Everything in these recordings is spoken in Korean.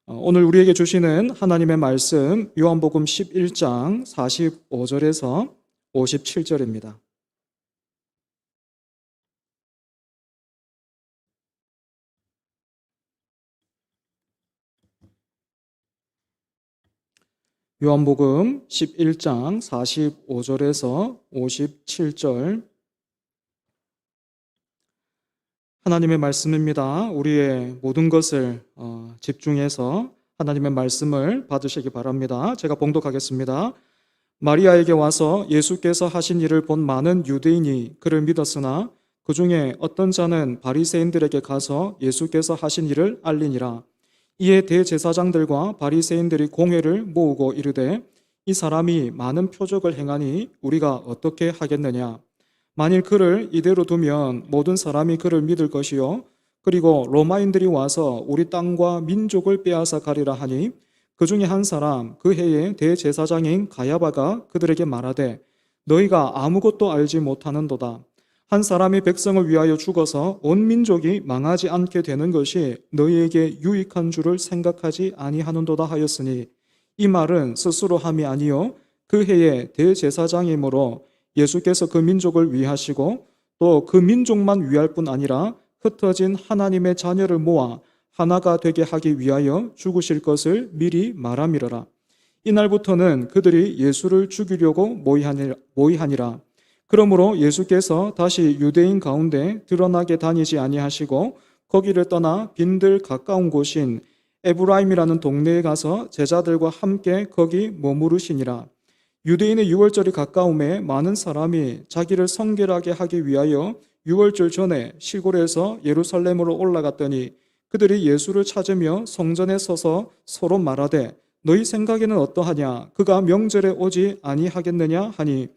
오늘 우리에게 주시는 하나님의 말씀 요한복음 11장 45절에서 57절입니다. 요한복음 11장 45절에서 57절 하나님의 말씀입니다. 우리의 모든 것을 집중해서 하나님의 말씀을 받으시기 바랍니다. 제가 봉독하겠습니다. 마리아에게 와서 예수께서 하신 일을 본 많은 유대인이 그를 믿었으나 그 중에 어떤 자는 바리새인들에게 가서 예수께서 하신 일을 알리니라. 이에 대제사장들과 바리새인들이 공회를 모으고 이르되 이 사람이 많은 표적을 행하니 우리가 어떻게 하겠느냐. 만일 그를 이대로 두면 모든 사람이 그를 믿을 것이요 그리고 로마인들이 와서 우리 땅과 민족을 빼앗아 가리라 하니 그 중에 한 사람 그 해에 대제사장인 가야바가 그들에게 말하되 너희가 아무것도 알지 못하는도다. 한 사람이 백성을 위하여 죽어서 온 민족이 망하지 않게 되는 것이 너희에게 유익한 줄을 생각하지 아니하는도다 하였으니 이 말은 스스로 함이 아니요 그 해에 대제사장이므로 예수께서 그 민족을 위하시고 또 그 민족만 위할 뿐 아니라 흩어진 하나님의 자녀를 모아 하나가 되게 하기 위하여 죽으실 것을 미리 말함이러라. 이날부터는 그들이 예수를 죽이려고 모이하니라. 그러므로 예수께서 다시 유대인 가운데 드러나게 다니지 아니하시고 거기를 떠나 빈들 가까운 곳인 에브라임이라는 동네에 가서 제자들과 함께 거기 머무르시니라. 유대인의 유월절이 가까움에 많은 사람이 자기를 성결하게 하기 위하여 유월절 전에 시골에서 예루살렘으로 올라갔더니 그들이 예수를 찾으며 성전에 서서 서로 말하되 너희 생각에는 어떠하냐? 그가 명절에 오지 아니하겠느냐 하니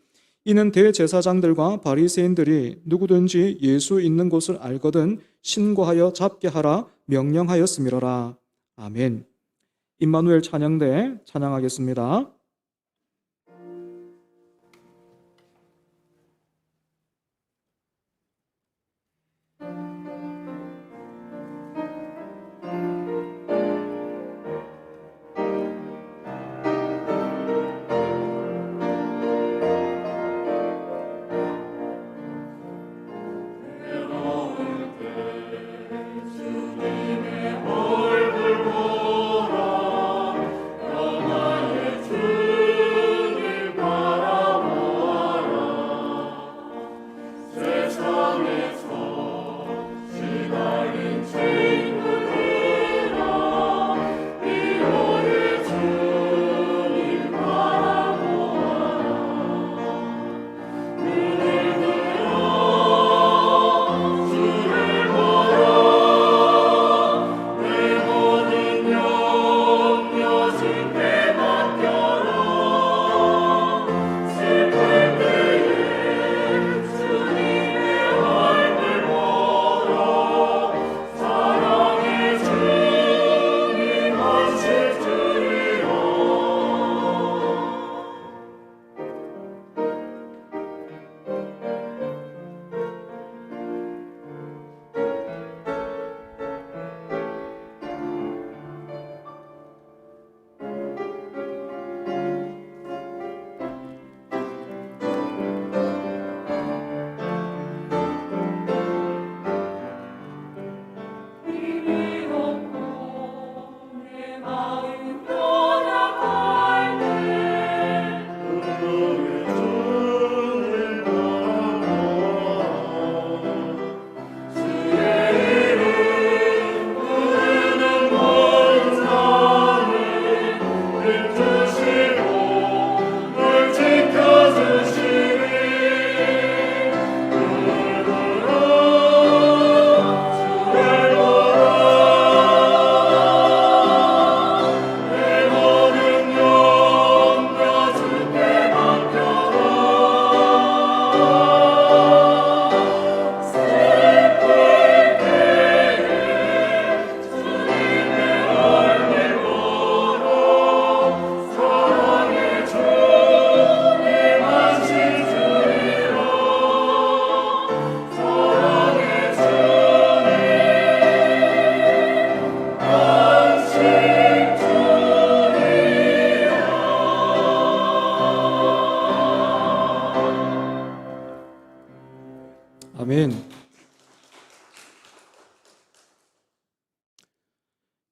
이는 대제사장들과 바리새인들이 누구든지 예수 있는 곳을 알거든 신고하여 잡게 하라 명령하였음이로라. 아멘. 임마누엘 찬양대 찬양하겠습니다.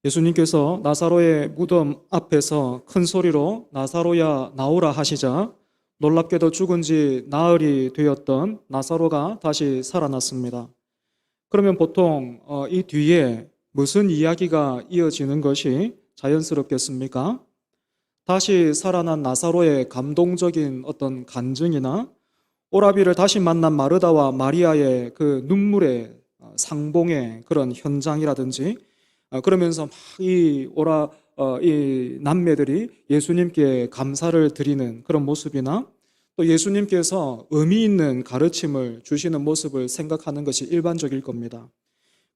예수님께서 나사로의 무덤 앞에서 큰 소리로 나사로야 나오라 하시자 놀랍게도 죽은 지 나흘이 되었던 나사로가 다시 살아났습니다. 그러면 보통 이 뒤에 무슨 이야기가 이어지는 것이 자연스럽겠습니까? 다시 살아난 나사로의 감동적인 어떤 간증이나 오라비를 다시 만난 마르다와 마리아의 그 눈물의 상봉의 그런 현장이라든지 그러면서 막 이 남매들이 예수님께 감사를 드리는 그런 모습이나 또 예수님께서 의미 있는 가르침을 주시는 모습을 생각하는 것이 일반적일 겁니다.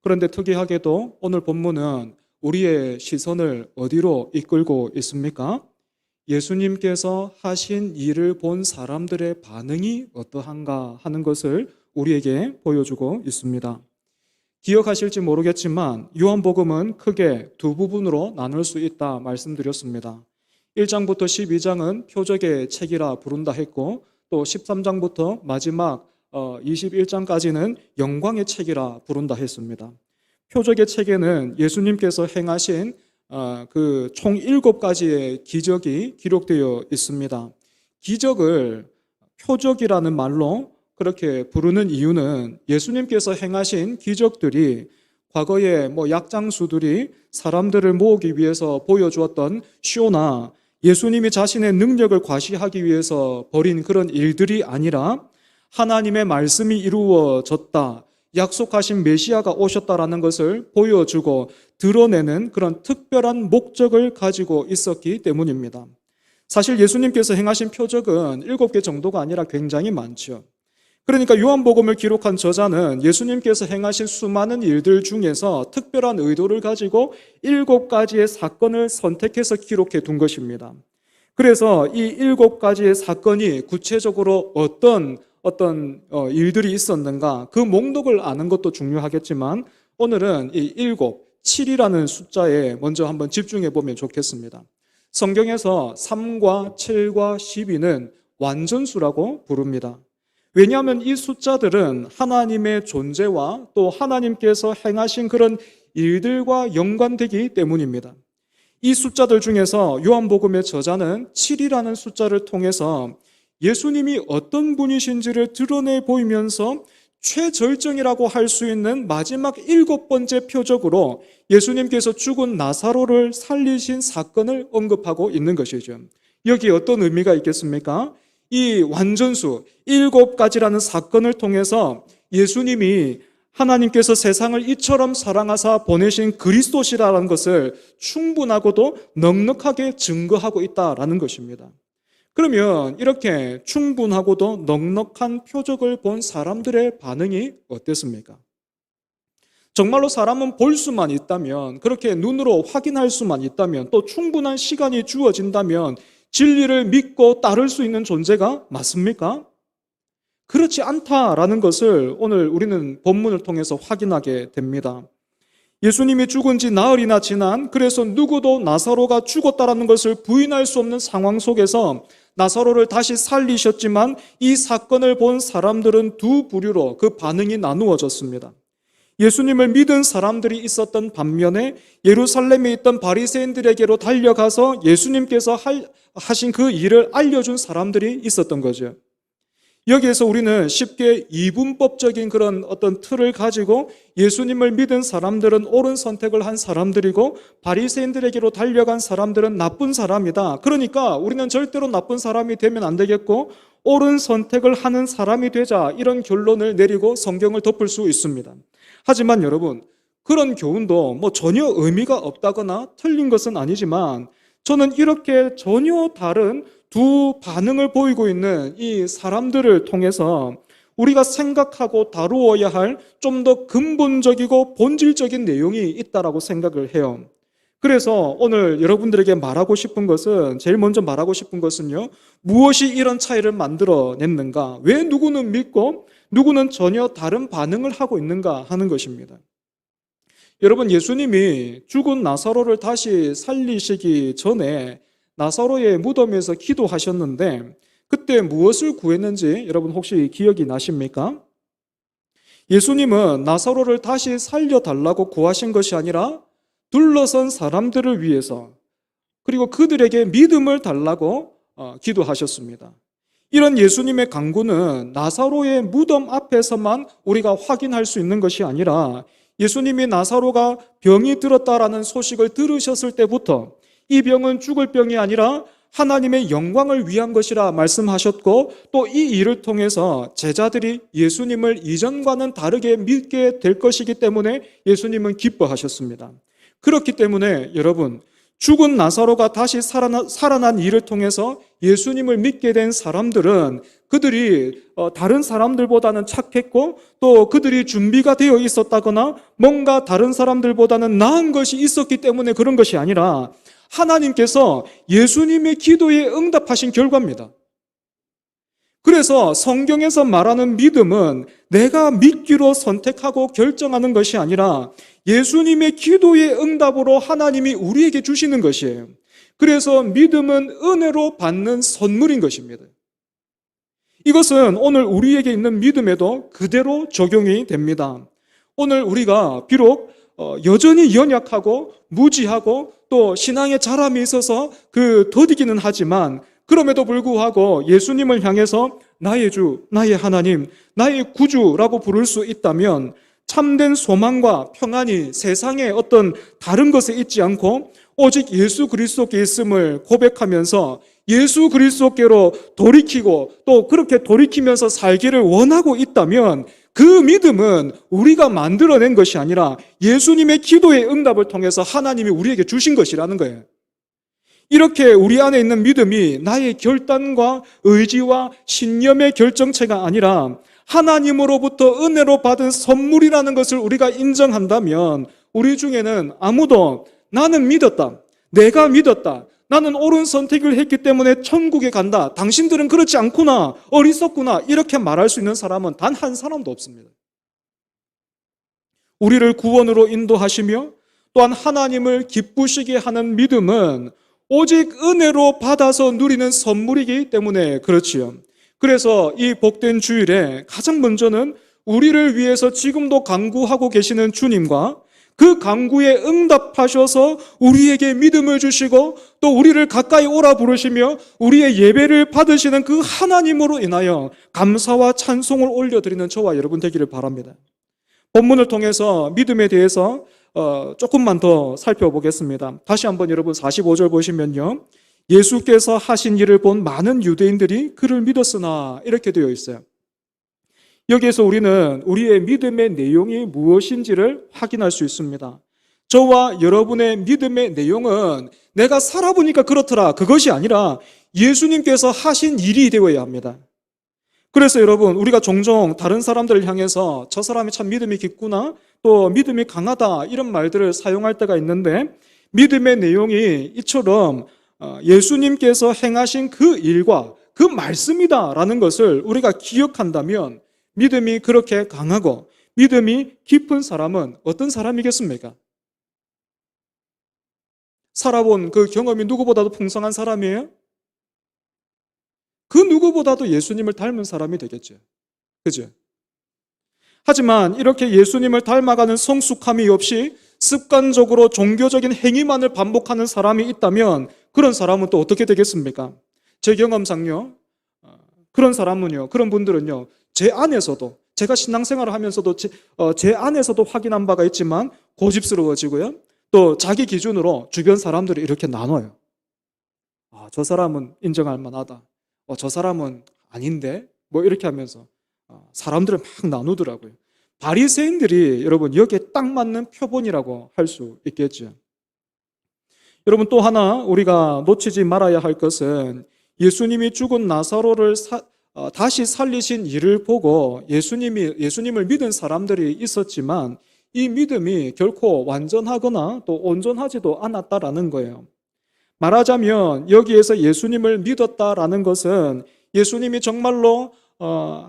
그런데 특이하게도 오늘 본문은 우리의 시선을 어디로 이끌고 있습니까? 예수님께서 하신 일을 본 사람들의 반응이 어떠한가 하는 것을 우리에게 보여주고 있습니다. 기억하실지 모르겠지만 요한복음은 크게 두 부분으로 나눌 수 있다 말씀드렸습니다. 1장부터 12장은 표적의 책이라 부른다 했고 또 13장부터 마지막 21장까지는 영광의 책이라 부른다 했습니다. 표적의 책에는 예수님께서 행하신 그 총 7가지의 기적이 기록되어 있습니다. 기적을 표적이라는 말로 그렇게 부르는 이유는 예수님께서 행하신 기적들이 과거에 약장수들이 사람들을 모으기 위해서 보여주었던 쇼나 예수님이 자신의 능력을 과시하기 위해서 벌인 그런 일들이 아니라 하나님의 말씀이 이루어졌다, 약속하신 메시아가 오셨다라는 것을 보여주고 드러내는 그런 특별한 목적을 가지고 있었기 때문입니다. 사실 예수님께서 행하신 표적은 7개 정도가 아니라 굉장히 많죠. 그러니까 요한복음을 기록한 저자는 예수님께서 행하신 수많은 일들 중에서 특별한 의도를 가지고 7가지의 사건을 선택해서 기록해 둔 것입니다. 그래서 이 7가지의 사건이 구체적으로 어떤 일들이 있었는가 그 목록을 아는 것도 중요하겠지만 오늘은 이 7이라는 숫자에 먼저 한번 집중해 보면 좋겠습니다. 성경에서 3과 7과 12는 완전수라고 부릅니다. 왜냐하면 이 숫자들은 하나님의 존재와 또 하나님께서 행하신 그런 일들과 연관되기 때문입니다. 이 숫자들 중에서 요한복음의 저자는 7이라는 숫자를 통해서 예수님이 어떤 분이신지를 드러내 보이면서 최절정이라고 할 수 있는 마지막 7번째 표적으로 예수님께서 죽은 나사로를 살리신 사건을 언급하고 있는 것이죠. 여기 어떤 의미가 있겠습니까? 이 완전수 7가지라는 사건을 통해서 예수님이 하나님께서 세상을 이처럼 사랑하사 보내신 그리스도시라는 것을 충분하고도 넉넉하게 증거하고 있다라는 것입니다. 그러면 이렇게 충분하고도 넉넉한 표적을 본 사람들의 반응이 어땠습니까? 정말로 사람은 볼 수만 있다면, 그렇게 눈으로 확인할 수만 있다면, 또 충분한 시간이 주어진다면 진리를 믿고 따를 수 있는 존재가 맞습니까? 그렇지 않다라는 것을 오늘 우리는 본문을 통해서 확인하게 됩니다. 예수님이 죽은 지 나흘이나 지난, 그래서 누구도 나사로가 죽었다라는 것을 부인할 수 없는 상황 속에서 나사로를 다시 살리셨지만 이 사건을 본 사람들은 두 부류로 그 반응이 나누어졌습니다. 예수님을 믿은 사람들이 있었던 반면에 예루살렘에 있던 바리새인들에게로 달려가서 예수님께서 하신 그 일을 알려준 사람들이 있었던 거죠. 여기에서 우리는 쉽게 이분법적인 그런 어떤 틀을 가지고 예수님을 믿은 사람들은 옳은 선택을 한 사람들이고 바리새인들에게로 달려간 사람들은 나쁜 사람이다. 그러니까 우리는 절대로 나쁜 사람이 되면 안 되겠고 옳은 선택을 하는 사람이 되자, 이런 결론을 내리고 성경을 덮을 수 있습니다. 하지만 여러분, 그런 교훈도 전혀 의미가 없다거나 틀린 것은 아니지만 저는 이렇게 전혀 다른 두 반응을 보이고 있는 이 사람들을 통해서 우리가 생각하고 다루어야 할 좀 더 근본적이고 본질적인 내용이 있다라고 생각을 해요. 그래서 오늘 여러분들에게 말하고 싶은 것은, 제일 먼저 말하고 싶은 것은요, 무엇이 이런 차이를 만들어냈는가? 왜 누구는 믿고 누구는 전혀 다른 반응을 하고 있는가 하는 것입니다. 여러분, 예수님이 죽은 나사로를 다시 살리시기 전에 나사로의 무덤에서 기도하셨는데 그때 무엇을 구했는지 여러분 혹시 기억이 나십니까? 예수님은 나사로를 다시 살려달라고 구하신 것이 아니라 둘러선 사람들을 위해서 그리고 그들에게 믿음을 달라고 기도하셨습니다. 이런 예수님의 강구는 나사로의 무덤 앞에서만 우리가 확인할 수 있는 것이 아니라 예수님이 나사로가 병이 들었다라는 소식을 들으셨을 때부터 이 병은 죽을 병이 아니라 하나님의 영광을 위한 것이라 말씀하셨고, 또 이 일을 통해서 제자들이 예수님을 이전과는 다르게 믿게 될 것이기 때문에 예수님은 기뻐하셨습니다. 그렇기 때문에 여러분, 죽은 나사로가 다시 살아난 일을 통해서 예수님을 믿게 된 사람들은 그들이 다른 사람들보다는 착했고 또 그들이 준비가 되어 있었다거나 뭔가 다른 사람들보다는 나은 것이 있었기 때문에 그런 것이 아니라 하나님께서 예수님의 기도에 응답하신 결과입니다. 그래서 성경에서 말하는 믿음은 내가 믿기로 선택하고 결정하는 것이 아니라 예수님의 기도의 응답으로 하나님이 우리에게 주시는 것이에요. 그래서 믿음은 은혜로 받는 선물인 것입니다. 이것은 오늘 우리에게 있는 믿음에도 그대로 적용이 됩니다. 오늘 우리가 비록 여전히 연약하고 무지하고 또 신앙의 자람이 있어서 더디기는 하지만 그럼에도 불구하고 예수님을 향해서 나의 주, 나의 하나님, 나의 구주라고 부를 수 있다면 참된 소망과 평안이 세상에 어떤 다른 것에 있지 않고 오직 예수 그리스도께 있음을 고백하면서 예수 그리스도께로 돌이키고 또 그렇게 돌이키면서 살기를 원하고 있다면 그 믿음은 우리가 만들어낸 것이 아니라 예수님의 기도의 응답을 통해서 하나님이 우리에게 주신 것이라는 거예요. 이렇게 우리 안에 있는 믿음이 나의 결단과 의지와 신념의 결정체가 아니라 하나님으로부터 은혜로 받은 선물이라는 것을 우리가 인정한다면 우리 중에는 아무도 나는 믿었다, 내가 믿었다, 나는 옳은 선택을 했기 때문에 천국에 간다, 당신들은 그렇지 않구나, 어리석구나 이렇게 말할 수 있는 사람은 단 한 사람도 없습니다. 우리를 구원으로 인도하시며 또한 하나님을 기쁘시게 하는 믿음은 오직 은혜로 받아서 누리는 선물이기 때문에 그렇지요. 그래서 이 복된 주일에 가장 먼저는 우리를 위해서 지금도 강구하고 계시는 주님과 그 강구에 응답하셔서 우리에게 믿음을 주시고 또 우리를 가까이 오라 부르시며 우리의 예배를 받으시는 그 하나님으로 인하여 감사와 찬송을 올려드리는 저와 여러분 되기를 바랍니다. 본문을 통해서 믿음에 대해서 조금만 더 살펴보겠습니다. 다시 한번 여러분 45절 보시면요, 예수께서 하신 일을 본 많은 유대인들이 그를 믿었으나 이렇게 되어 있어요. 여기에서 우리는 우리의 믿음의 내용이 무엇인지를 확인할 수 있습니다. 저와 여러분의 믿음의 내용은 내가 살아보니까 그렇더라, 그것이 아니라 예수님께서 하신 일이 되어야 합니다. 그래서 여러분, 우리가 종종 다른 사람들을 향해서 저 사람이 참 믿음이 깊구나, 또 믿음이 강하다 이런 말들을 사용할 때가 있는데, 믿음의 내용이 이처럼 예수님께서 행하신 그 일과 그 말씀이다라는 것을 우리가 기억한다면 믿음이 그렇게 강하고 믿음이 깊은 사람은 어떤 사람이겠습니까? 살아본 그 경험이 누구보다도 풍성한 사람이에요? 그 누구보다도 예수님을 닮은 사람이 되겠죠. 그죠? 하지만 이렇게 예수님을 닮아가는 성숙함이 없이 습관적으로 종교적인 행위만을 반복하는 사람이 있다면 그런 사람은 또 어떻게 되겠습니까? 제 경험상요, 그런 사람은요, 그런 분들은요, 제 안에서도, 제가 신앙생활을 하면서도 제 안에서도 확인한 바가 있지만 고집스러워지고요, 또 자기 기준으로 주변 사람들이 이렇게 나눠요. 저 사람은 인정할 만하다, 저 사람은 아닌데, 뭐 이렇게 하면서 사람들을 막 나누더라고요. 바리새인들이 여러분 여기에 딱 맞는 표본이라고 할 수 있겠죠. 여러분, 또 하나 우리가 놓치지 말아야 할 것은 예수님이 죽은 나사로를 다시 살리신 일을 보고 예수님을 믿은 사람들이 있었지만 이 믿음이 결코 완전하거나 또 온전하지도 않았다라는 거예요. 말하자면 여기에서 예수님을 믿었다라는 것은 예수님이 정말로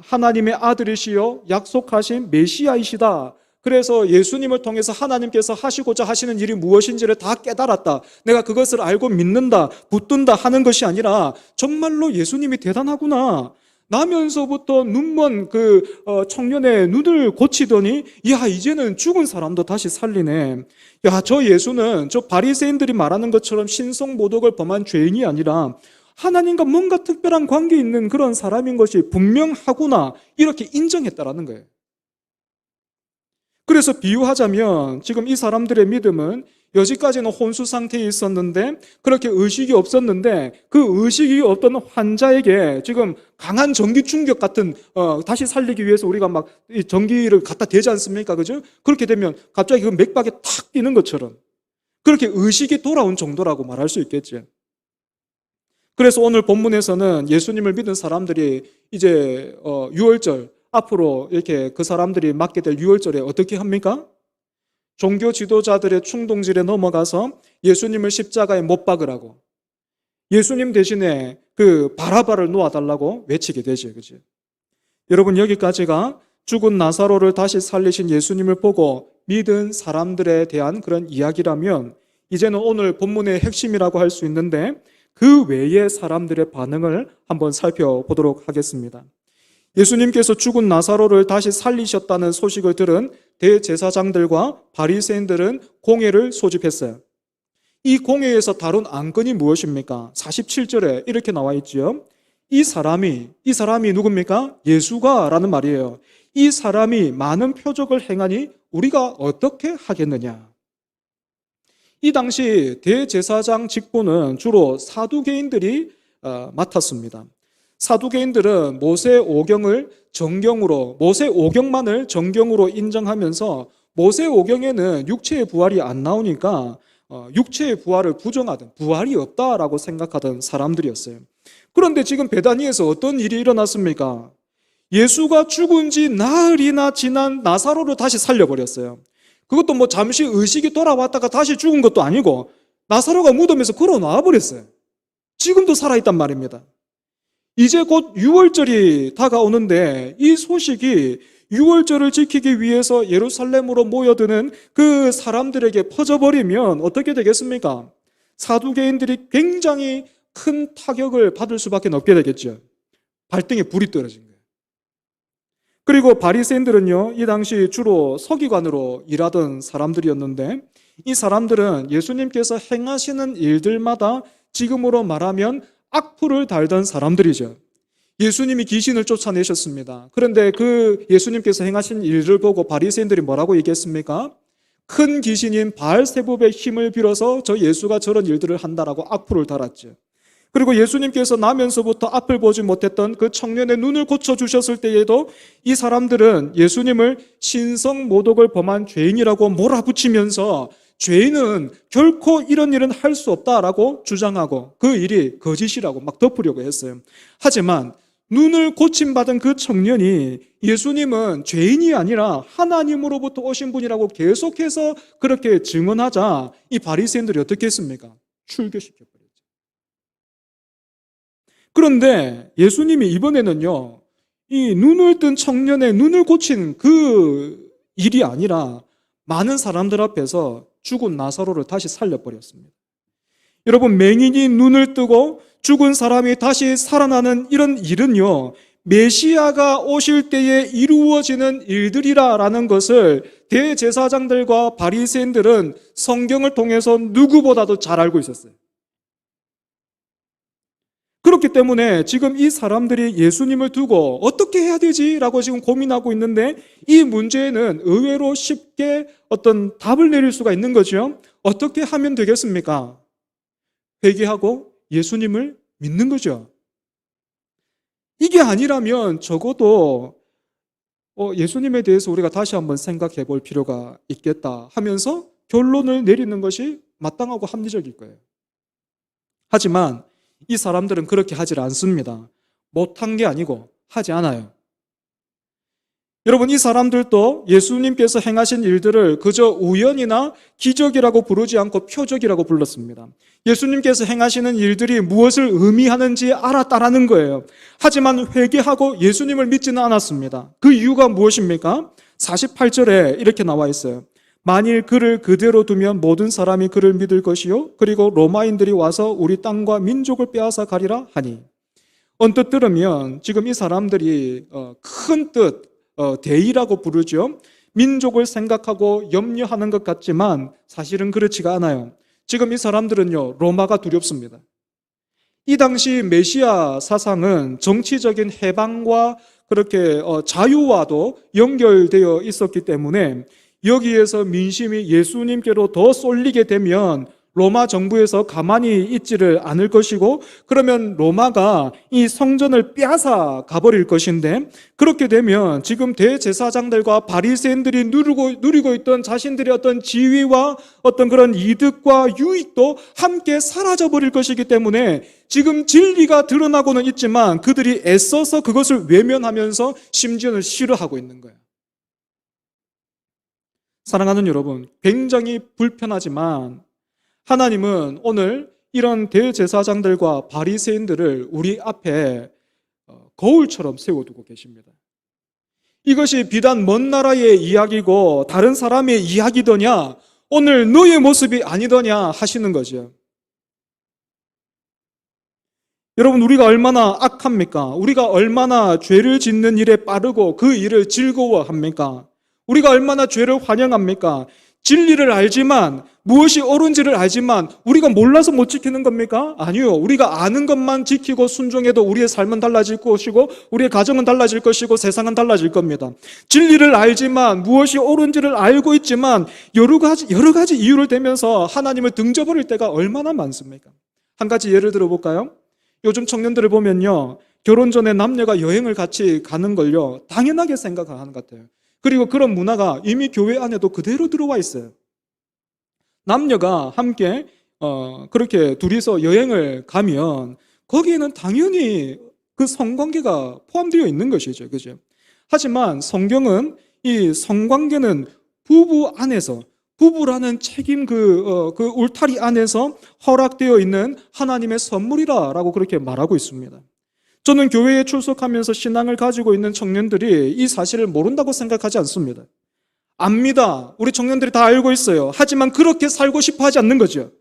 하나님의 아들이시요 약속하신 메시아이시다, 그래서 예수님을 통해서 하나님께서 하시고자 하시는 일이 무엇인지를 다 깨달았다, 내가 그것을 알고 믿는다, 붙든다 하는 것이 아니라 정말로 예수님이 대단하구나, 나면서부터 눈먼 청년의 눈을 고치더니 야 이제는 죽은 사람도 다시 살리네. 야 저 예수는 저 바리새인들이 말하는 것처럼 신성모독을 범한 죄인이 아니라 하나님과 뭔가 특별한 관계 있는 그런 사람인 것이 분명하구나 이렇게 인정했다라는 거예요. 그래서 비유하자면 지금 이 사람들의 믿음은 여지까지는 혼수 상태에 있었는데 그렇게 의식이 없었는데 그 의식이 없던 환자에게 지금 강한 전기 충격 같은 다시 살리기 위해서 우리가 막 이 전기를 갖다 대지 않습니까? 그죠? 그렇게 되면 갑자기 그 맥박에 탁 뛰는 것처럼 그렇게 의식이 돌아온 정도라고 말할 수 있겠죠. 그래서 오늘 본문에서는 예수님을 믿은 사람들이 이제 유월절 앞으로 이렇게 그 사람들이 맞게 될 유월절에 어떻게 합니까? 종교 지도자들의 충동질에 넘어가서 예수님을 십자가에 못 박으라고 예수님 대신에 그 바라바를 놓아달라고 외치게 되죠. 그죠? 여러분 여기까지가 죽은 나사로를 다시 살리신 예수님을 보고 믿은 사람들에 대한 그런 이야기라면 이제는 오늘 본문의 핵심이라고 할 수 있는데 그 외의 사람들의 반응을 한번 살펴보도록 하겠습니다. 예수님께서 죽은 나사로를 다시 살리셨다는 소식을 들은 대제사장들과 바리새인들은 공회를 소집했어요. 이 공회에서 다룬 안건이 무엇입니까? 47절에 이렇게 나와 있지요. 이 사람이 누굽니까? 예수가 라는 말이에요. 이 사람이 많은 표적을 행하니 우리가 어떻게 하겠느냐? 이 당시 대제사장 직분은 주로 사두개인들이 맡았습니다. 사두개인들은 모세오경만을 정경으로 인정하면서 모세오경에는 육체의 부활이 안 나오니까 육체의 부활을 부정하던 부활이 없다라고 생각하던 사람들이었어요. 그런데 지금 베다니에서 어떤 일이 일어났습니까? 예수가 죽은 지 나흘이나 지난 나사로를 다시 살려버렸어요. 그것도 뭐 잠시 의식이 돌아왔다가 다시 죽은 것도 아니고 나사로가 무덤에서 걸어 나와버렸어요. 지금도 살아있단 말입니다. 이제 곧 유월절이 다가오는데 이 소식이 유월절을 지키기 위해서 예루살렘으로 모여드는 그 사람들에게 퍼져버리면 어떻게 되겠습니까? 사두개인들이 굉장히 큰 타격을 받을 수밖에 없게 되겠죠. 발등에 불이 떨어진 거예요. 그리고 바리새인들은요, 이 당시 주로 서기관으로 일하던 사람들이었는데 이 사람들은 예수님께서 행하시는 일들마다 지금으로 말하면 악플을 달던 사람들이죠. 예수님이 귀신을 쫓아내셨습니다. 그런데 그 예수님께서 행하신 일을 보고 바리새인들이 뭐라고 얘기했습니까? 큰 귀신인 바알세붑의 힘을 빌어서 저 예수가 저런 일들을 한다라고 악플을 달았죠. 그리고 예수님께서 나면서부터 앞을 보지 못했던 그 청년의 눈을 고쳐주셨을 때에도 이 사람들은 예수님을 신성모독을 범한 죄인이라고 몰아붙이면서 죄인은 결코 이런 일은 할 수 없다라고 주장하고 그 일이 거짓이라고 막 덮으려고 했어요. 하지만 눈을 고침받은 그 청년이 예수님은 죄인이 아니라 하나님으로부터 오신 분이라고 계속해서 그렇게 증언하자 이 바리새인들이 어떻게 했습니까? 출교시켜버렸죠. 그런데 예수님이 이번에는요, 이 눈을 뜬 청년의 눈을 고친 그 일이 아니라 많은 사람들 앞에서 죽은 나사로를 다시 살려버렸습니다. 여러분, 맹인이 눈을 뜨고 죽은 사람이 다시 살아나는 이런 일은요, 메시아가 오실 때에 이루어지는 일들이라는 것을 대제사장들과 바리새인들은 성경을 통해서 누구보다도 잘 알고 있었어요. 그렇기 때문에 지금 이 사람들이 예수님을 두고 어떻게 해야 되지라고 지금 고민하고 있는데 이 문제에는 의외로 쉽게 어떤 답을 내릴 수가 있는 거죠. 어떻게 하면 되겠습니까? 회개하고 예수님을 믿는 거죠. 이게 아니라면 적어도 예수님에 대해서 우리가 다시 한번 생각해 볼 필요가 있겠다 하면서 결론을 내리는 것이 마땅하고 합리적일 거예요. 하지만 이 사람들은 그렇게 하질 않습니다. 못한 게 아니고 하지 않아요. 여러분, 이 사람들도 예수님께서 행하신 일들을 그저 우연이나 기적이라고 부르지 않고 표적이라고 불렀습니다. 예수님께서 행하시는 일들이 무엇을 의미하는지 알았다라는 거예요. 하지만 회개하고 예수님을 믿지는 않았습니다. 그 이유가 무엇입니까? 48절에 이렇게 나와 있어요. 만일 그를 그대로 두면 모든 사람이 그를 믿을 것이요 그리고 로마인들이 와서 우리 땅과 민족을 빼앗아 가리라 하니. 언뜻 들으면 지금 이 사람들이 큰 뜻, 대의라고 부르죠. 민족을 생각하고 염려하는 것 같지만 사실은 그렇지가 않아요. 지금 이 사람들은요, 로마가 두렵습니다. 이 당시 메시아 사상은 정치적인 해방과 그렇게 자유와도 연결되어 있었기 때문에 여기에서 민심이 예수님께로 더 쏠리게 되면 로마 정부에서 가만히 있지를 않을 것이고, 그러면 로마가 이 성전을 빼앗아 가버릴 것인데, 그렇게 되면 지금 대제사장들과 바리새인들이 누리고 있던 자신들의 어떤 지위와 어떤 그런 이득과 유익도 함께 사라져 버릴 것이기 때문에 지금 진리가 드러나고는 있지만 그들이 애써서 그것을 외면하면서 심지어는 싫어하고 있는 거예요. 사랑하는 여러분, 굉장히 불편하지만 하나님은 오늘 이런 대제사장들과 바리새인들을 우리 앞에 거울처럼 세워두고 계십니다. 이것이 비단 먼 나라의 이야기고 다른 사람의 이야기더냐, 오늘 너의 모습이 아니더냐 하시는 거죠. 여러분, 우리가 얼마나 악합니까? 우리가 얼마나 죄를 짓는 일에 빠르고 그 일을 즐거워합니까? 우리가 얼마나 죄를 환영합니까? 진리를 알지만, 무엇이 옳은지를 알지만 우리가 몰라서 못 지키는 겁니까? 아니요. 우리가 아는 것만 지키고 순종해도 우리의 삶은 달라질 것이고 우리의 가정은 달라질 것이고 세상은 달라질 겁니다. 진리를 알지만, 무엇이 옳은지를 알고 있지만 여러 가지 이유를 대면서 하나님을 등져버릴 때가 얼마나 많습니까? 한 가지 예를 들어볼까요? 요즘 청년들을 보면요, 결혼 전에 남녀가 여행을 같이 가는 걸요 당연하게 생각하는 것 같아요. 그리고 그런 문화가 이미 교회 안에도 그대로 들어와 있어요. 남녀가 함께 그렇게 둘이서 여행을 가면 거기에는 당연히 그 성관계가 포함되어 있는 것이죠. 그죠? 하지만 성경은 이 성관계는 부부 안에서, 부부라는 책임 그 울타리 안에서 허락되어 있는 하나님의 선물이라고 그렇게 말하고 있습니다. 저는 교회에 출석하면서 신앙을 가지고 있는 청년들이 이 사실을 모른다고 생각하지 않습니다. 압니다. 우리 청년들이 다 알고 있어요. 하지만 그렇게 살고 싶어 하지 않는 거죠.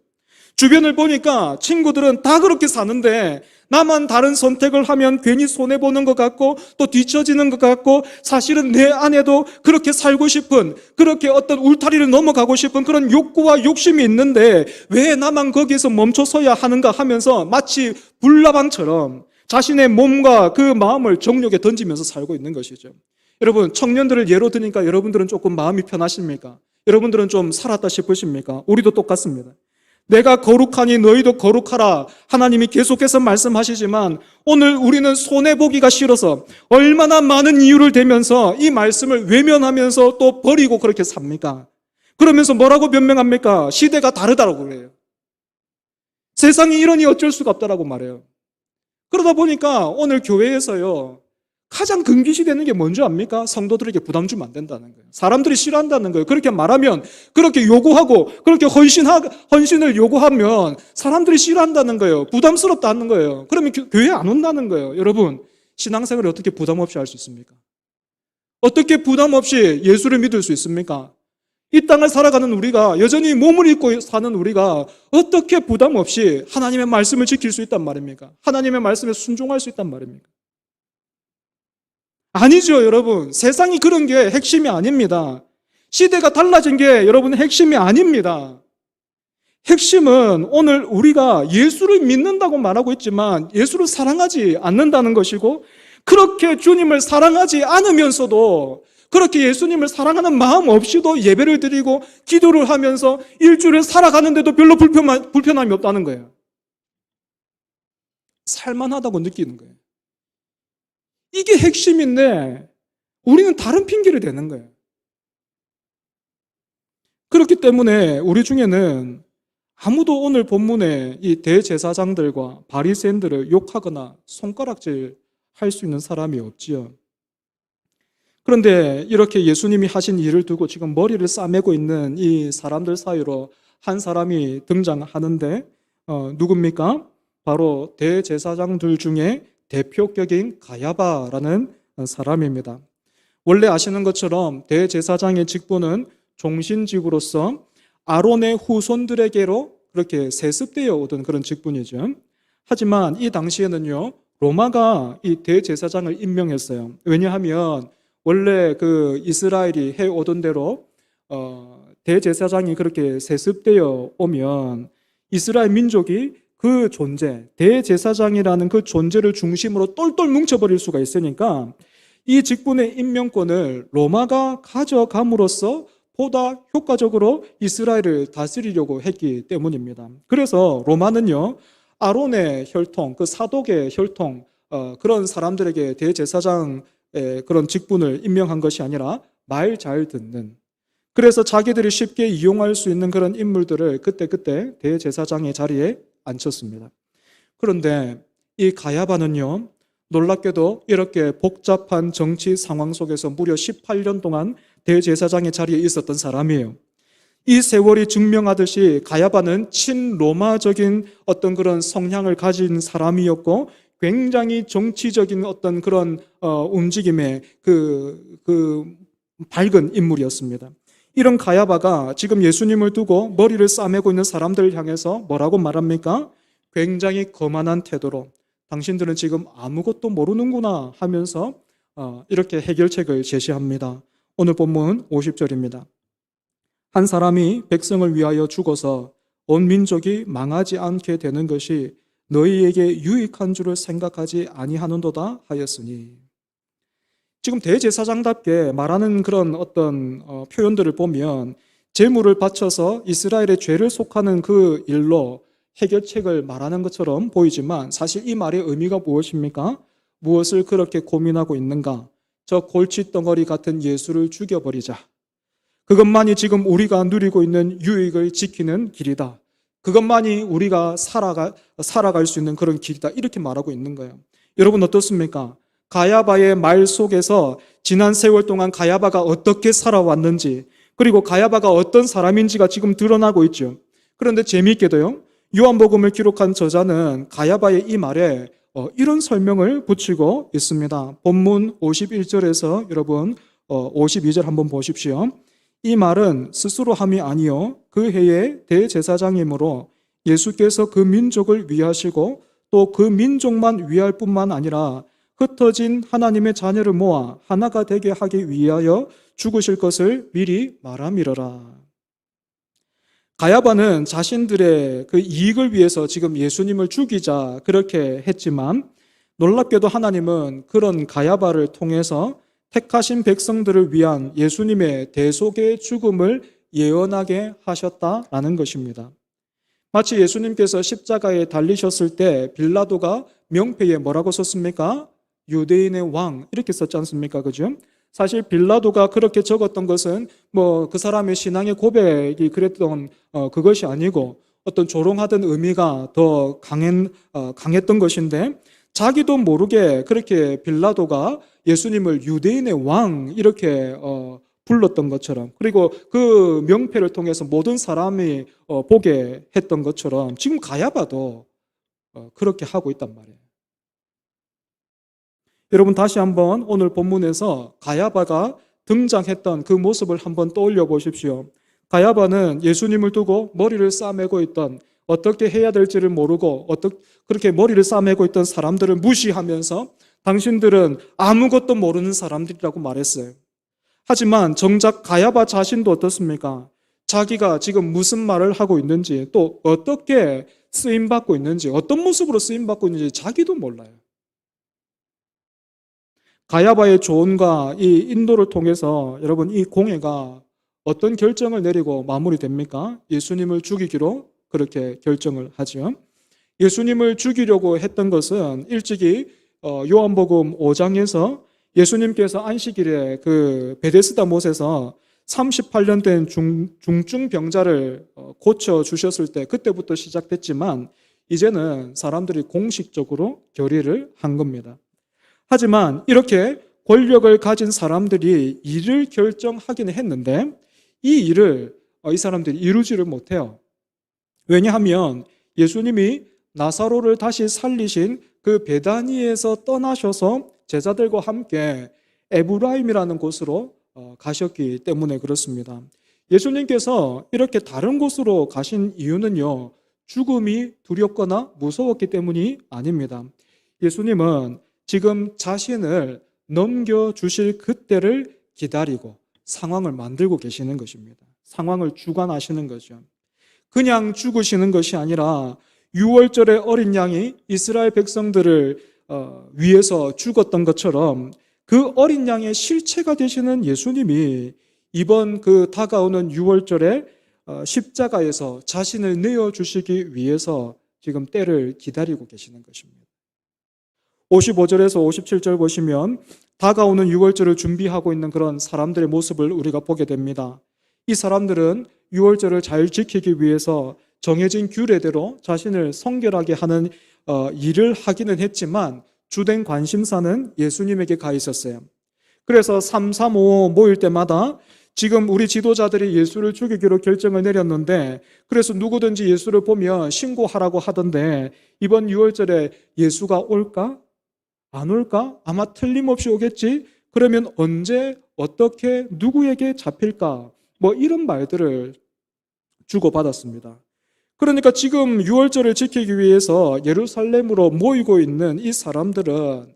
주변을 보니까 친구들은 다 그렇게 사는데 나만 다른 선택을 하면 괜히 손해보는 것 같고 또 뒤처지는 것 같고, 사실은 내 안에도 그렇게 살고 싶은, 그렇게 어떤 울타리를 넘어가고 싶은 그런 욕구와 욕심이 있는데 왜 나만 거기에서 멈춰서야 하는가 하면서 마치 불나방처럼 자신의 몸과 그 마음을 정욕에 던지면서 살고 있는 것이죠. 여러분, 청년들을 예로 드니까 여러분들은 조금 마음이 편하십니까? 여러분들은 좀 살았다 싶으십니까? 우리도 똑같습니다. 내가 거룩하니 너희도 거룩하라, 하나님이 계속해서 말씀하시지만 오늘 우리는 손해보기가 싫어서 얼마나 많은 이유를 대면서 이 말씀을 외면하면서 또 버리고 그렇게 삽니까? 그러면서 뭐라고 변명합니까? 시대가 다르다고 그래요. 세상이 이러니 어쩔 수가 없다라고 말해요. 그러다 보니까 오늘 교회에서요, 가장 금기시되는 게 뭔지 압니까? 성도들에게 부담 주면 안 된다는 거예요. 사람들이 싫어한다는 거예요. 그렇게 말하면, 그렇게 요구하고, 그렇게 헌신을 요구하면 사람들이 싫어한다는 거예요. 부담스럽다는 거예요. 그러면 교회 안 온다는 거예요. 여러분, 신앙생활을 어떻게 부담 없이 할 수 있습니까? 어떻게 부담 없이 예수를 믿을 수 있습니까? 이 땅을 살아가는 우리가, 여전히 몸을 입고 사는 우리가 어떻게 부담 없이 하나님의 말씀을 지킬 수 있단 말입니까? 하나님의 말씀에 순종할 수 있단 말입니까? 아니죠, 여러분. 세상이 그런 게 핵심이 아닙니다. 시대가 달라진 게 여러분 핵심이 아닙니다. 핵심은 오늘 우리가 예수를 믿는다고 말하고 있지만 예수를 사랑하지 않는다는 것이고, 그렇게 주님을 사랑하지 않으면서도, 그렇게 예수님을 사랑하는 마음 없이도 예배를 드리고 기도를 하면서 일주일을 살아가는데도 별로 불편함이 없다는 거예요. 살만하다고 느끼는 거예요. 이게 핵심인데 우리는 다른 핑계를 대는 거예요. 그렇기 때문에 우리 중에는 아무도 오늘 본문에 이 대제사장들과 바리새인들을 욕하거나 손가락질 할 수 있는 사람이 없지요. 그런데 이렇게 예수님이 하신 일을 두고 지금 머리를 싸매고 있는 이 사람들 사이로 한 사람이 등장하는데 누굽니까? 바로 대제사장들 중에 대표격인 가야바라는 사람입니다. 원래 아시는 것처럼 대제사장의 직분은 종신직으로서 아론의 후손들에게로 그렇게 세습되어 오던 그런 직분이죠. 하지만 이 당시에는요, 로마가 이 대제사장을 임명했어요. 왜냐하면 원래 그 이스라엘이 해오던 대로 대제사장이 그렇게 세습되어 오면 이스라엘 민족이 그 존재, 대제사장이라는 그 존재를 중심으로 똘똘 뭉쳐버릴 수가 있으니까 이 직분의 임명권을 로마가 가져감으로써 보다 효과적으로 이스라엘을 다스리려고 했기 때문입니다. 그래서 로마는요, 아론의 혈통, 그 사독의 혈통, 그런 사람들에게 대제사장의 그런 직분을 임명한 것이 아니라 말 잘 듣는, 그래서 자기들이 쉽게 이용할 수 있는 그런 인물들을 그때그때 대제사장의 자리에 앉혔습니다. 그런데 이 가야바는요, 놀랍게도 이렇게 복잡한 정치 상황 속에서 무려 18년 동안 대제사장의 자리에 있었던 사람이에요. 이 세월이 증명하듯이 가야바는 친로마적인 어떤 그런 성향을 가진 사람이었고 굉장히 정치적인 어떤 그런 움직임의 그 밝은 인물이었습니다. 이런 가야바가 지금 예수님을 두고 머리를 싸매고 있는 사람들을 향해서 뭐라고 말합니까? 굉장히 거만한 태도로 당신들은 지금 아무것도 모르는구나 하면서 이렇게 해결책을 제시합니다. 오늘 본문 50절입니다. 한 사람이 백성을 위하여 죽어서 온 민족이 망하지 않게 되는 것이 너희에게 유익한 줄을 생각하지 아니하는도다 하였으니, 지금 대제사장답게 말하는 그런 어떤 표현들을 보면 제물을 바쳐서 이스라엘의 죄를 속하는 그 일로 해결책을 말하는 것처럼 보이지만 사실 이 말의 의미가 무엇입니까? 무엇을 그렇게 고민하고 있는가? 저 골칫덩어리 같은 예수를 죽여버리자. 그것만이 지금 우리가 누리고 있는 유익을 지키는 길이다. 그것만이 우리가 살아갈 수 있는 그런 길이다. 이렇게 말하고 있는 거예요. 여러분 어떻습니까? 가야바의 말 속에서 지난 세월 동안 가야바가 어떻게 살아왔는지, 그리고 가야바가 어떤 사람인지가 지금 드러나고 있죠. 그런데 재미있게도요, 요한복음을 기록한 저자는 가야바의 이 말에 이런 설명을 붙이고 있습니다. 본문 51절에서 여러분 52절 한번 보십시오. 이 말은 스스로 함이 아니요 그 해의 대제사장이므로 예수께서 그 민족을 위하시고 또 그 민족만 위할 뿐만 아니라 흩어진 하나님의 자녀를 모아 하나가 되게 하기 위하여 죽으실 것을 미리 말함이러라. 가야바는 자신들의 그 이익을 위해서 지금 예수님을 죽이자 그렇게 했지만 놀랍게도 하나님은 그런 가야바를 통해서 택하신 백성들을 위한 예수님의 대속의 죽음을 예언하게 하셨다라는 것입니다. 마치 예수님께서 십자가에 달리셨을 때 빌라도가 명패에 뭐라고 썼습니까? 유대인의 왕 이렇게 썼지 않습니까? 그죠? 사실 빌라도가 그렇게 적었던 것은 뭐 그 사람의 신앙의 고백이 그랬던 그것이 아니고 어떤 조롱하던 의미가 더 강했던 것인데, 자기도 모르게 그렇게 빌라도가 예수님을 유대인의 왕 이렇게 불렀던 것처럼, 그리고 그 명패를 통해서 모든 사람이 보게 했던 것처럼 지금 가야바도 그렇게 하고 있단 말이에요. 여러분 다시 한번 오늘 본문에서 가야바가 등장했던 그 모습을 한번 떠올려 보십시오. 가야바는 예수님을 두고 머리를 싸매고 있던, 어떻게 해야 될지를 모르고 그렇게 머리를 싸매고 있던 사람들을 무시하면서 당신들은 아무것도 모르는 사람들이라고 말했어요. 하지만 정작 가야바 자신도 어떻습니까? 자기가 지금 무슨 말을 하고 있는지, 또 어떻게 쓰임받고 있는지, 어떤 모습으로 쓰임받고 있는지 자기도 몰라요. 가야바의 조언과 이 인도를 통해서 여러분 이 공회가 어떤 결정을 내리고 마무리됩니까? 예수님을 죽이기로 그렇게 결정을 하죠. 예수님을 죽이려고 했던 것은 일찍이 요한복음 5장에서 예수님께서 안식일에 그 베데스다 못에서 38년 된 중증 병자를 고쳐 주셨을 때 그때부터 시작됐지만 이제는 사람들이 공식적으로 결의를 한 겁니다. 하지만 이렇게 권력을 가진 사람들이 일을 결정하기는 했는데 이 일을 이 사람들이 이루지를 못해요. 왜냐하면 예수님이 나사로를 다시 살리신 그 베다니에서 떠나셔서 제자들과 함께 에브라임이라는 곳으로 가셨기 때문에 그렇습니다. 예수님께서 이렇게 다른 곳으로 가신 이유는요, 죽음이 두렵거나 무서웠기 때문이 아닙니다. 예수님은 지금 자신을 넘겨주실 그때를 기다리고 상황을 만들고 계시는 것입니다. 상황을 주관하시는 거죠. 그냥 죽으시는 것이 아니라 6월절의 어린 양이 이스라엘 백성들을 위해서 죽었던 것처럼 그 어린 양의 실체가 되시는 예수님이 이번 그 다가오는 6월절에 십자가에서 자신을 내어주시기 위해서 지금 때를 기다리고 계시는 것입니다. 55절에서 57절 보시면 다가오는 6월절을 준비하고 있는 그런 사람들의 모습을 우리가 보게 됩니다. 이 사람들은 6월절을 잘 지키기 위해서 정해진 규례대로 자신을 성결하게 하는 일을 하기는 했지만 주된 관심사는 예수님에게 가 있었어요. 그래서 3, 3, 5 모일 때마다 지금 우리 지도자들이 예수를 죽이기로 결정을 내렸는데 그래서 누구든지 예수를 보면 신고하라고 하던데 이번 6월절에 예수가 올까? 안 올까? 아마 틀림없이 오겠지? 그러면 언제, 어떻게, 누구에게 잡힐까? 뭐 이런 말들을 주고받았습니다. 그러니까 지금 6월절을 지키기 위해서 예루살렘으로 모이고 있는 이 사람들은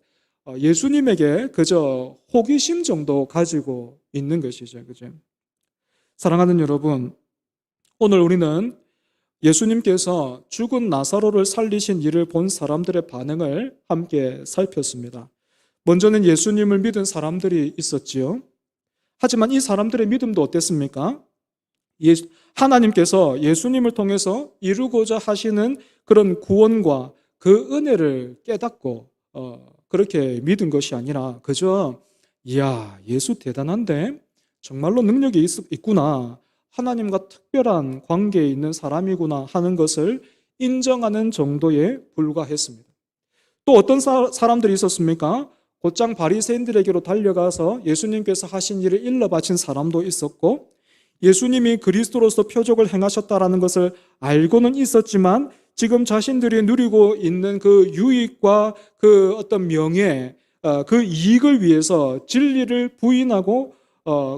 예수님에게 그저 호기심 정도 가지고 있는 것이죠. 그죠? 사랑하는 여러분, 오늘 우리는 예수님께서 죽은 나사로를 살리신 일을 본 사람들의 반응을 함께 살폈습니다. 먼저는 예수님을 믿은 사람들이 있었지요. 하지만 이 사람들의 믿음도 어땠습니까? 하나님께서 예수님을 통해서 이루고자 하시는 그런 구원과 그 은혜를 깨닫고 그렇게 믿은 것이 아니라 그저 이야, 예수 대단한데 정말로 능력이 있구나, 하나님과 특별한 관계에 있는 사람이구나 하는 것을 인정하는 정도에 불과했습니다. 또 어떤 사람들이 있었습니까? 곧장 바리새인들에게로 달려가서 예수님께서 하신 일을 일러 바친 사람도 있었고, 예수님이 그리스도로서 표적을 행하셨다라는 것을 알고는 있었지만 지금 자신들이 누리고 있는 그 유익과 그 어떤 명예, 그 이익을 위해서 진리를 부인하고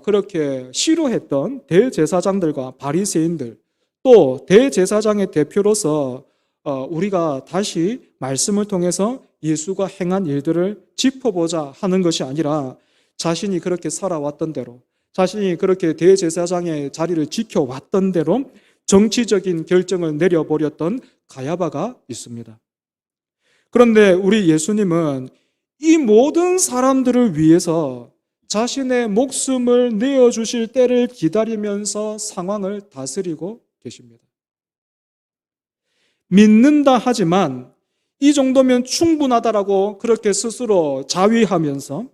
그렇게 싫어했던 대제사장들과 바리새인들, 또 대제사장의 대표로서 우리가 다시 말씀을 통해서 예수가 행한 일들을 짚어보자 하는 것이 아니라 자신이 그렇게 살아왔던 대로, 자신이 그렇게 대제사장의 자리를 지켜왔던 대로 정치적인 결정을 내려버렸던 가야바가 있습니다. 그런데 우리 예수님은 이 모든 사람들을 위해서 자신의 목숨을 내어주실 때를 기다리면서 상황을 다스리고 계십니다. 믿는다 하지만 이 정도면 충분하다라고 그렇게 스스로 자위하면서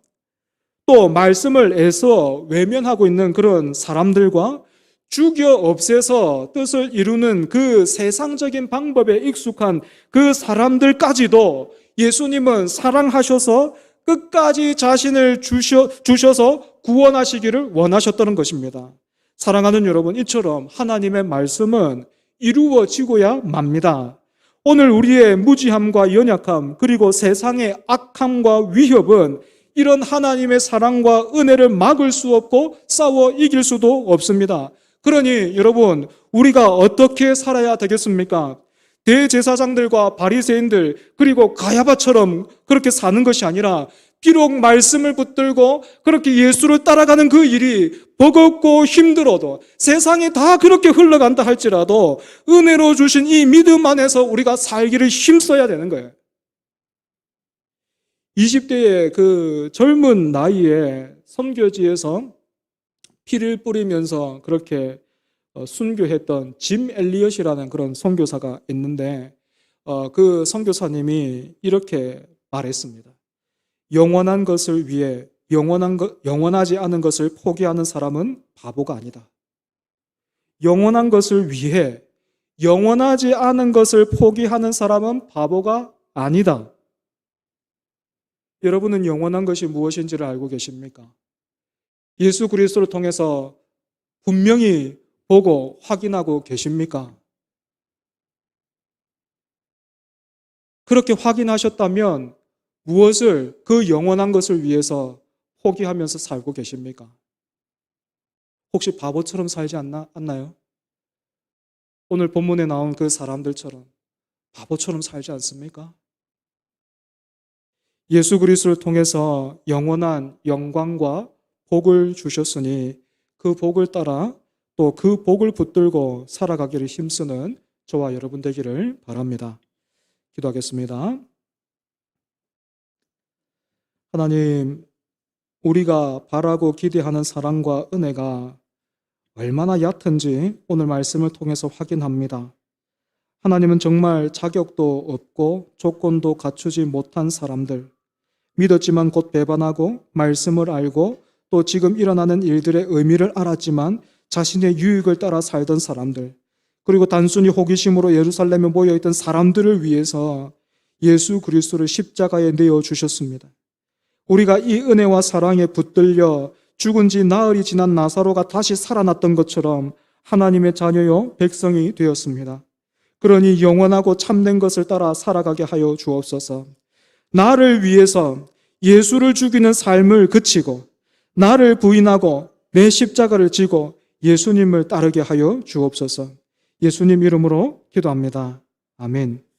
또 말씀을 애써 외면하고 있는 그런 사람들과 죽여 없애서 뜻을 이루는 그 세상적인 방법에 익숙한 그 사람들까지도 예수님은 사랑하셔서 끝까지 자신을 주셔서 구원하시기를 원하셨다는 것입니다. 사랑하는 여러분, 이처럼 하나님의 말씀은 이루어지고야 맙니다. 오늘 우리의 무지함과 연약함, 그리고 세상의 악함과 위협은 이런 하나님의 사랑과 은혜를 막을 수 없고 싸워 이길 수도 없습니다. 그러니 여러분, 우리가 어떻게 살아야 되겠습니까? 대제사장들과 바리새인들 그리고 가야바처럼 그렇게 사는 것이 아니라 비록 말씀을 붙들고 그렇게 예수를 따라가는 그 일이 버겁고 힘들어도, 세상이 다 그렇게 흘러간다 할지라도 은혜로 주신 이 믿음 안에서 우리가 살기를 힘써야 되는 거예요. 20대의 그 젊은 나이에 선교지에서 피를 뿌리면서 그렇게 순교했던 짐 엘리엇이라는 그런 선교사가 있는데 그 선교사님이 이렇게 말했습니다. 영원한 것을 위해 영원하지 않은 것을 포기하는 사람은 바보가 아니다. 영원한 것을 위해 영원하지 않은 것을 포기하는 사람은 바보가 아니다. 여러분은 영원한 것이 무엇인지를 알고 계십니까? 예수 그리스도를 통해서 분명히 보고 확인하고 계십니까? 그렇게 확인하셨다면 무엇을 그 영원한 것을 위해서 포기하면서 살고 계십니까? 혹시 바보처럼 살지 않나요? 오늘 본문에 나온 그 사람들처럼 바보처럼 살지 않습니까? 예수 그리스도를 통해서 영원한 영광과 복을 주셨으니 그 복을 따라 또 그 복을 붙들고 살아가기를 힘쓰는 저와 여러분 되기를 바랍니다. 기도하겠습니다. 하나님, 우리가 바라고 기대하는 사랑과 은혜가 얼마나 얕은지 오늘 말씀을 통해서 확인합니다. 하나님은 정말 자격도 없고 조건도 갖추지 못한 사람들, 믿었지만 곧 배반하고 말씀을 알고 또 지금 일어나는 일들의 의미를 알았지만 자신의 유익을 따라 살던 사람들, 그리고 단순히 호기심으로 예루살렘에 모여있던 사람들을 위해서 예수 그리스도를 십자가에 내어주셨습니다. 우리가 이 은혜와 사랑에 붙들려 죽은 지 나흘이 지난 나사로가 다시 살아났던 것처럼 하나님의 자녀요 백성이 되었습니다. 그러니 영원하고 참된 것을 따라 살아가게 하여 주옵소서. 나를 위해서 예수를 죽이는 삶을 그치고 나를 부인하고 내 십자가를 지고 예수님을 따르게 하여 주옵소서. 예수님 이름으로 기도합니다. 아멘.